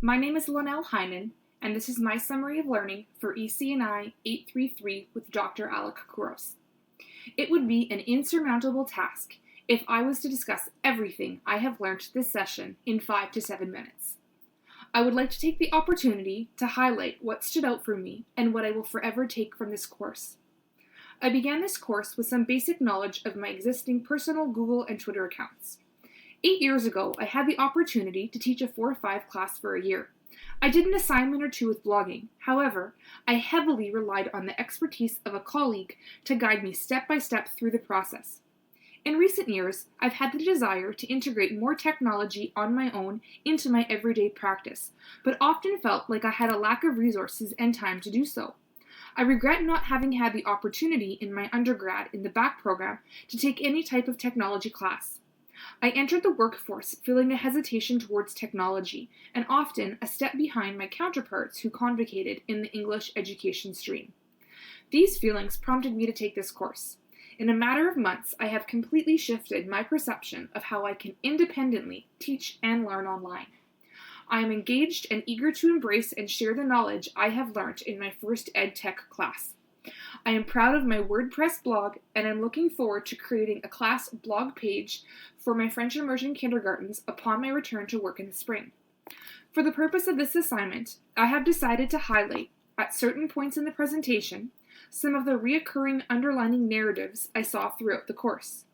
My name is Linnell Heinen, and this is my summary of learning for EC&I 833 with Dr. Alec Couros. It would be an insurmountable task if I was to discuss everything I have learned this session in 5 to 7 minutes. I would like to take the opportunity to highlight what stood out for me and what I will forever take from this course. I began this course with some basic knowledge of my existing personal Google and Twitter accounts. 8 years ago, I had the opportunity to teach a 4-5 class for a year. I did an assignment or two with blogging. However, I heavily relied on the expertise of a colleague to guide me step by step through the process. In recent years, I've had the desire to integrate more technology on my own into my everyday practice, but often felt like I had a lack of resources and time to do so. I regret not having had the opportunity in my undergrad in the BAC program to take any type of technology class. I entered the workforce feeling a hesitation towards technology, and often a step behind my counterparts who convocated in the English education stream. These feelings prompted me to take this course. In a matter of months, I have completely shifted my perception of how I can independently teach and learn online. I am engaged and eager to embrace and share the knowledge I have learned in my first EdTech class. I am proud of my WordPress blog, and I'm looking forward to creating a class blog page for my French immersion kindergartens upon my return to work in the spring. For the purpose of this assignment, I have decided to highlight, at certain points in the presentation, some of the reoccurring underlining narratives I saw throughout the course.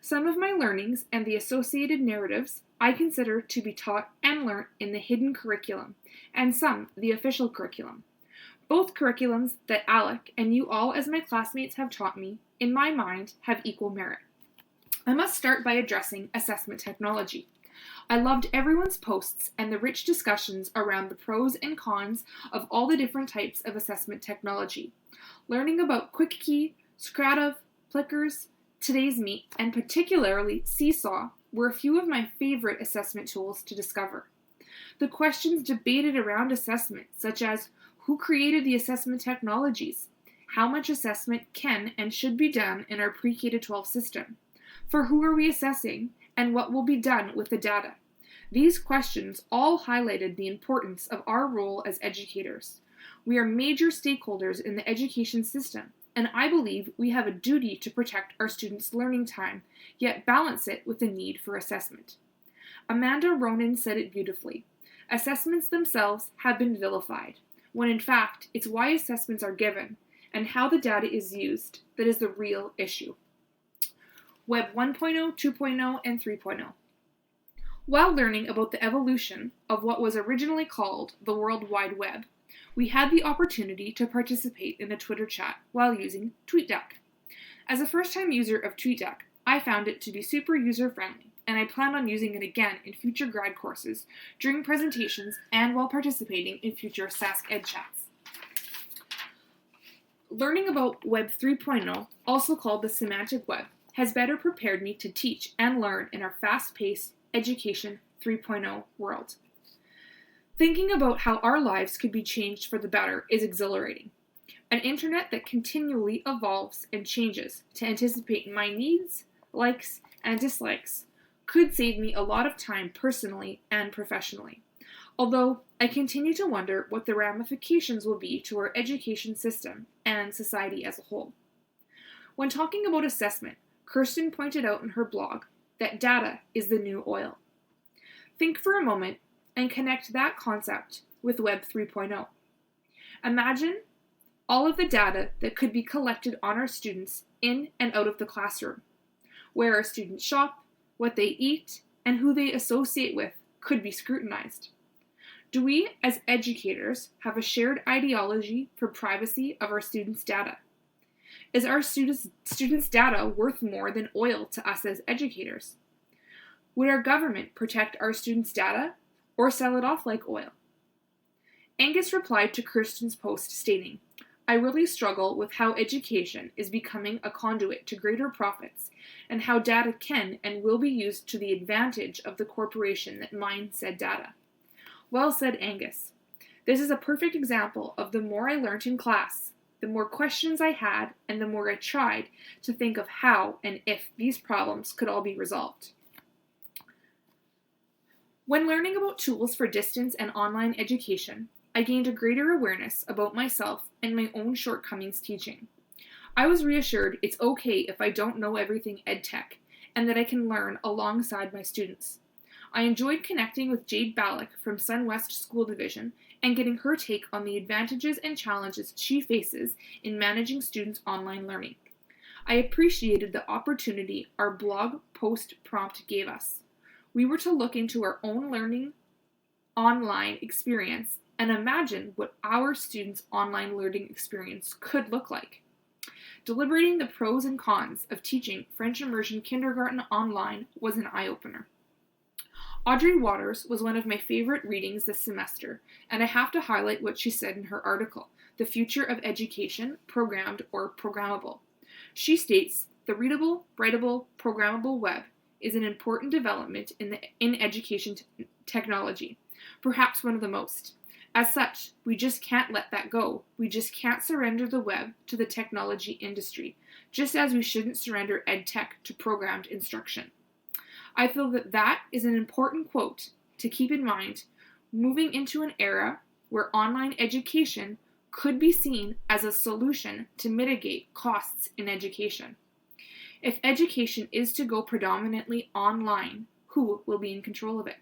Some of my learnings and the associated narratives I consider to be taught and learnt in the hidden curriculum, and some the official curriculum. Both curriculums that Alec and you all as my classmates have taught me, in my mind, have equal merit. I must start by addressing assessment technology. I loved everyone's posts and the rich discussions around the pros and cons of all the different types of assessment technology. Learning about QuickKey, Scrata, Plickers, Today's Meet, and particularly Seesaw were a few of my favorite assessment tools to discover. The questions debated around assessment, such as who created the assessment technologies? How much assessment can and should be done in our pre-K to 12 system? For who are we assessing, and what will be done with the data? These questions all highlighted the importance of our role as educators. We are major stakeholders in the education system, and I believe we have a duty to protect our students' learning time, yet balance it with the need for assessment. Amanda Ronan said it beautifully. Assessments themselves have been vilified, when in fact it's why assessments are given and how the data is used that is the real issue. Web 1.0, 2.0, and 3.0. While learning about the evolution of what was originally called the World Wide Web, we had the opportunity to participate in a Twitter chat while using TweetDeck. As a first-time user of TweetDeck, I found it to be super user-friendly, and I plan on using it again in future grad courses, during presentations, and while participating in future Sask Ed chats. Learning about Web 3.0, also called the semantic web, has better prepared me to teach and learn in our fast-paced education 3.0 world. Thinking about how our lives could be changed for the better is exhilarating. An internet that continually evolves and changes to anticipate my needs, likes, and dislikes could save me a lot of time personally and professionally. Although I continue to wonder what the ramifications will be to our education system and society as a whole. When talking about assessment, Kirsten pointed out in her blog that data is the new oil. Think for a moment and connect that concept with Web 3.0. Imagine all of the data that could be collected on our students in and out of the classroom. Where our students shop, what they eat, and who they associate with could be scrutinized. Do we, as educators, have a shared ideology for privacy of our students' data? Is our students' data worth more than oil to us as educators? Would our government protect our students' data or sell it off like oil? Angus replied to Kirsten's post stating, I really struggle with how education is becoming a conduit to greater profits and how data can and will be used to the advantage of the corporation that mines said data. Well said, Angus. This is a perfect example of the more I learnt in class, the more questions I had, and the more I tried to think of how and if these problems could all be resolved. When learning about tools for distance and online education, I gained a greater awareness about myself and my own shortcomings teaching. I was reassured it's okay if I don't know everything EdTech, and that I can learn alongside my students. I enjoyed connecting with Jade Ballack from SunWest School Division and getting her take on the advantages and challenges she faces in managing students' online learning. I appreciated the opportunity our blog post prompt gave us. We were to look into our own learning online experience and imagine what our students' online learning experience could look like. Deliberating the pros and cons of teaching French immersion kindergarten online was an eye-opener. Audrey Waters was one of my favorite readings this semester, and I have to highlight what she said in her article, The Future of Education, Programmed or Programmable. She states, the readable, writable, programmable web is an important development in education technology, perhaps one of the most. As such, we just can't let that go. We just can't surrender the web to the technology industry, just as we shouldn't surrender EdTech to programmed instruction. I feel that that is an important quote to keep in mind moving into an era where online education could be seen as a solution to mitigate costs in education. If education is to go predominantly online, who will be in control of it?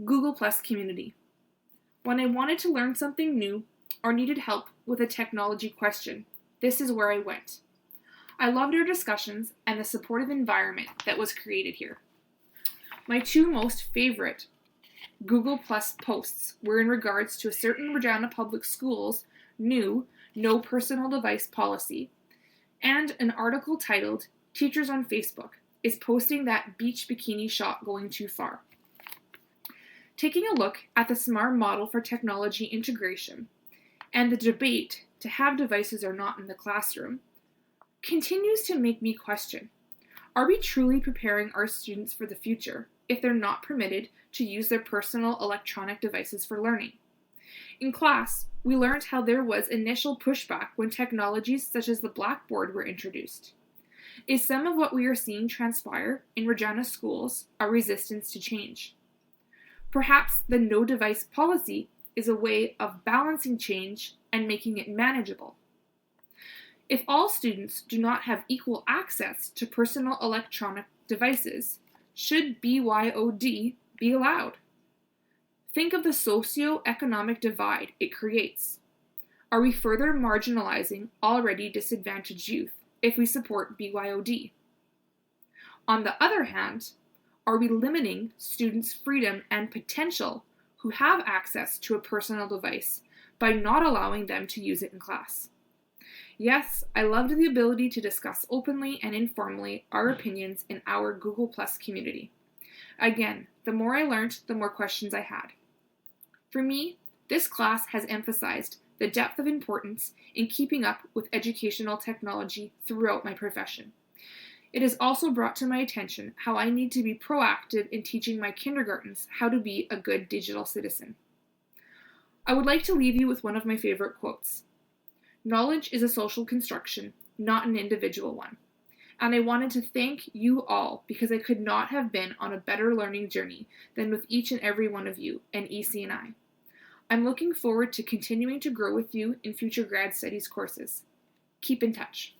Google Plus community. When I wanted to learn something new or needed help with a technology question, this is where I went. I loved our discussions and the supportive environment that was created here. My two most favorite Google Plus posts were in regards to a certain Regina Public Schools' new no personal device policy, and an article titled, Teachers on Facebook is posting that beach bikini shot going too far. Taking a look at the SMART model for technology integration and the debate to have devices or not in the classroom continues to make me question, are we truly preparing our students for the future if they're not permitted to use their personal electronic devices for learning? In class, we learned how there was initial pushback when technologies such as the Blackboard were introduced. Is some of what we are seeing transpire in Regina schools a resistance to change? Perhaps the no device policy is a way of balancing change and making it manageable. If all students do not have equal access to personal electronic devices, should BYOD be allowed? Think of the socio-economic divide it creates. Are we further marginalizing already disadvantaged youth if we support BYOD? On the other hand, are we limiting students' freedom and potential who have access to a personal device by not allowing them to use it in class? Yes, I loved the ability to discuss openly and informally our opinions in our Google Plus community. Again, the more I learned, the more questions I had. For me, this class has emphasized the depth of importance in keeping up with educational technology throughout my profession. It has also brought to my attention how I need to be proactive in teaching my kindergartens how to be a good digital citizen. I would like to leave you with one of my favorite quotes. Knowledge is a social construction, not an individual one. And I wanted to thank you all because I could not have been on a better learning journey than with each and every one of you and EC&I. I'm looking forward to continuing to grow with you in future grad studies courses. Keep in touch.